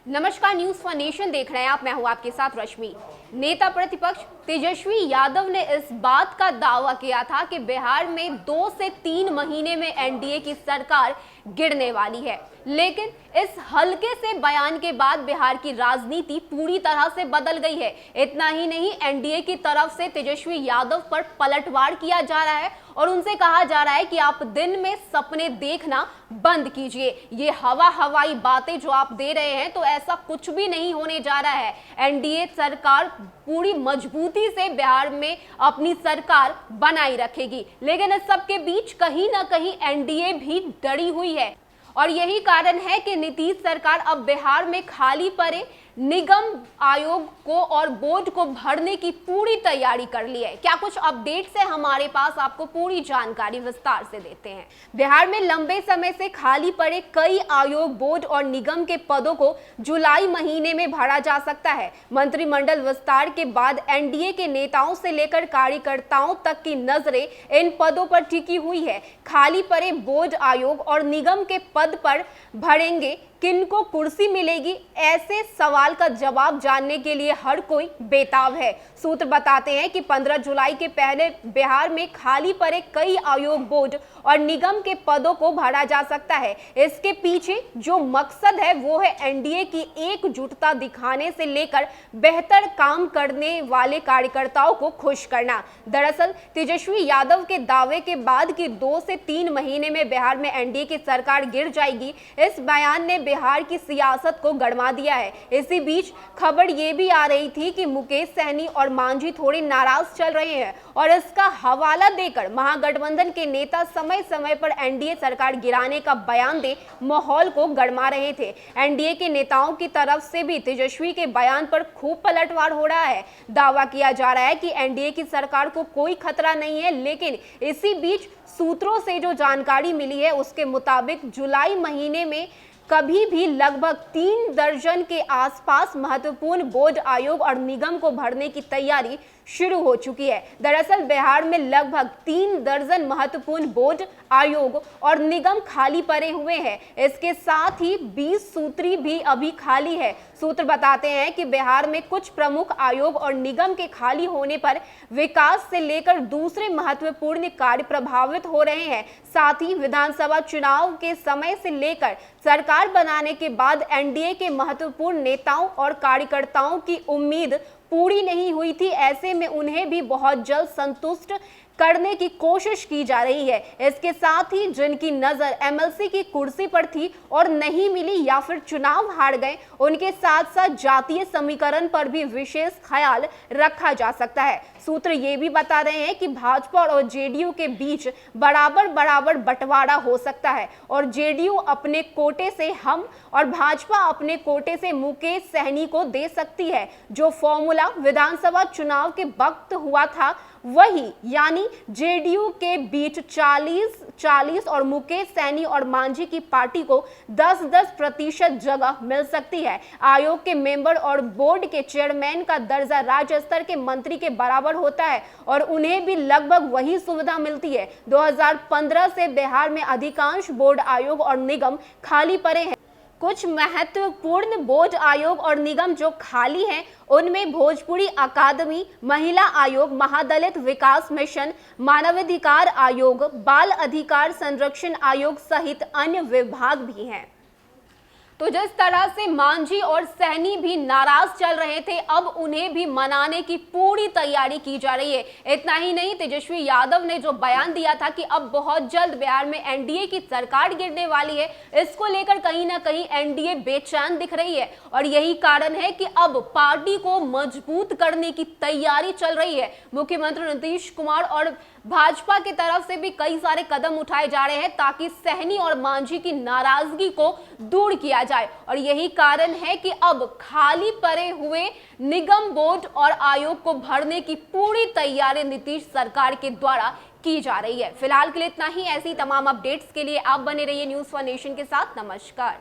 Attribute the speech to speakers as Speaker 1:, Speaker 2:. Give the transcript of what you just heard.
Speaker 1: नमस्कार, news for nation देख रहे हैं आप। मैं हूं आपके साथ रश्मि। नेता प्रतिपक्ष तेजस्वी यादव ने इस बात का दावा किया था कि बिहार में 2 से 3 महीने में एनडीए की सरकार गिरने वाली है, लेकिन इस हल्के से बयान के बाद बिहार की राजनीति पूरी तरह से बदल गई है। इतना ही नहीं, एनडीए की तरफ से तेजस्वी यादव पर पलटवार किया जा रहा है और उनसे कहा जा रहा है कि आप दिन में सपने देखना बंद कीजिए। ये हवाई बातें जो आप दे रहे हैं, तो ऐसा कुछ भी नहीं होने जा रहा है। एनडीए सरकार पूरी मजबूती से बिहार में अपनी सरकार बनाई रखेगी, लेकिन इस सब के बीच कहीं ना कहीं एनडीए भी डरी हुई है और यही कारण है कि नीतीश सरकार अब बिहार में खाली पड़े निगम आयोग को और बोर्ड को भरने की पूरी तैयारी कर ली है। क्या कुछ अपडेट्स है हमारे पास, आपको पूरी जानकारी विस्तार से देते हैं। बिहार में लंबे समय से खाली पड़े कई आयोग, बोर्ड और निगम के पदों को जुलाई महीने में भरा जा सकता है। मंत्रिमंडल विस्तार के बाद एनडीए के नेताओं से लेकर कार्यकर्ताओं तक की नजरें इन पदों पर टिकी हुई है। खाली पड़े बोर्ड, आयोग और निगम के पद पर भरेंगे किनको कुर्सी मिलेगी, ऐसे सवाल का जवाब जानने के लिए हर कोई बेताब है। सूत्र बताते हैं कि 15 जुलाई के पहले बिहार में खाली पड़े कई आयोग, बोर्ड और निगम के पदों को भरा जा सकता है। इसके पीछे जो मकसद है वो है एनडीए की एकजुटता दिखाने से लेकर बेहतर काम करने वाले कार्यकर्ताओं को खुश करना। दरअसल तेजस्वी यादव के दावे के बाद कि 2 से 3 महीने में बिहार में एनडीए की सरकार गिर जाएगी, इस बयान ने बिहार की सियासत को गरमा दिया है। इसी बीच खबर ये भी आ रही थी कि मुकेश सहनी और मांझी थोड़े नाराज चल रहे हैं और इसका हवाला देकर महागठबंधन के नेता समय समय पर एनडीए सरकार गिराने का बयान दे माहौल को गरमा रहे थे। एनडीए के नेताओं की तरफ से भी तेजस्वी के बयान पर खूब पलटवार हो रहा है। दावा किया जा रहा है कि एनडीए की सरकार को कोई खतरा नहीं है, लेकिन इसी बीच सूत्रों से जो जानकारी मिली है उसके मुताबिक जुलाई महीने में कभी भी लगभग 3 दर्जन के आसपास महत्वपूर्ण बोर्ड, आयोग और निगम को भरने की तैयारी शुरू हो चुकी है। दरअसल बिहार में लगभग 3 दर्जन महत्वपूर्ण बोर्ड, आयोग और निगम खाली पड़े हुए हैं। इसके साथ ही 20 सूत्री भी अभी खाली है। सूत्र बताते हैं कि बिहार में कुछ प्रमुख आयोग और निगम के खाली होने पर विकास से लेकर दूसरे महत्वपूर्ण कार्य प्रभावित हो रहे हैं। साथ ही विधानसभा चुनाव के समय से लेकर सरकार बनाने के बाद एनडीए के महत्वपूर्ण नेताओं और कार्यकर्ताओं की उम्मीद पूरी नहीं हुई थी। ऐसे में उन्हें भी बहुत जल्द संतुष्ट करने की कोशिश की जा रही है। इसके साथ ही जिनकी नजर एमएलसी की कुर्सी पर थी और नहीं मिली या फिर चुनाव हार गए, उनके साथ साथ जातीय समीकरण पर भी विशेष ख्याल रखा जा सकता है। सूत्र ये भी बता रहे हैं कि भाजपा और जेडीयू के बीच बराबर बंटवारा हो सकता है और जेडीयू अपने कोटे से हम और भाजपा अपने कोटे से मुकेश सहनी को दे सकती है। जो फॉर्मूला विधानसभा चुनाव के वक्त हुआ था वही, यानी जेडीयू के बीच 40-40 और मुकेश सहनी और मांझी की पार्टी को 10-10% जगह मिल सकती है। आयोग के मेंबर और बोर्ड के चेयरमैन का दर्जा राज्य स्तर के मंत्री के बराबर होता है और उन्हें भी लगभग वही सुविधा मिलती है। 2015 से बिहार में अधिकांश बोर्ड, आयोग और निगम खाली पड़े हैं। कुछ महत्वपूर्ण बोर्ड, आयोग और निगम जो खाली हैं उनमें भोजपुरी अकादमी, महिला आयोग, महादलित विकास मिशन, मानवाधिकार आयोग, बाल अधिकार संरक्षण आयोग सहित अन्य विभाग भी हैं। तो जिस तरह से मांझी और सहनी भी नाराज चल रहे थे, अब उन्हें भी मनाने की पूरी तैयारी की जा रही है। इतना ही नहीं, तेजस्वी यादव ने जो बयान दिया था कि अब बहुत जल्द बिहार में एनडीए की सरकार गिरने वाली है, इसको लेकर कहीं ना कहीं एनडीए बेचैन दिख रही है और यही कारण है कि अब पार्टी को मजबूत करने की तैयारी चल रही है। मुख्यमंत्री नीतीश कुमार और भाजपा की तरफ से भी कई सारे कदम उठाए जा रहे हैं ताकि सहनी और मांझी की नाराजगी को दूर किया जाए और यही कारण है कि अब खाली पड़े हुए निगम, बोर्ड और आयोग को भरने की पूरी तैयारी नीतीश सरकार के द्वारा की जा रही है। फिलहाल के लिए इतना ही। ऐसी तमाम अपडेट्स के लिए आप बने रहिए न्यूज फॉर नेशन के साथ। नमस्कार।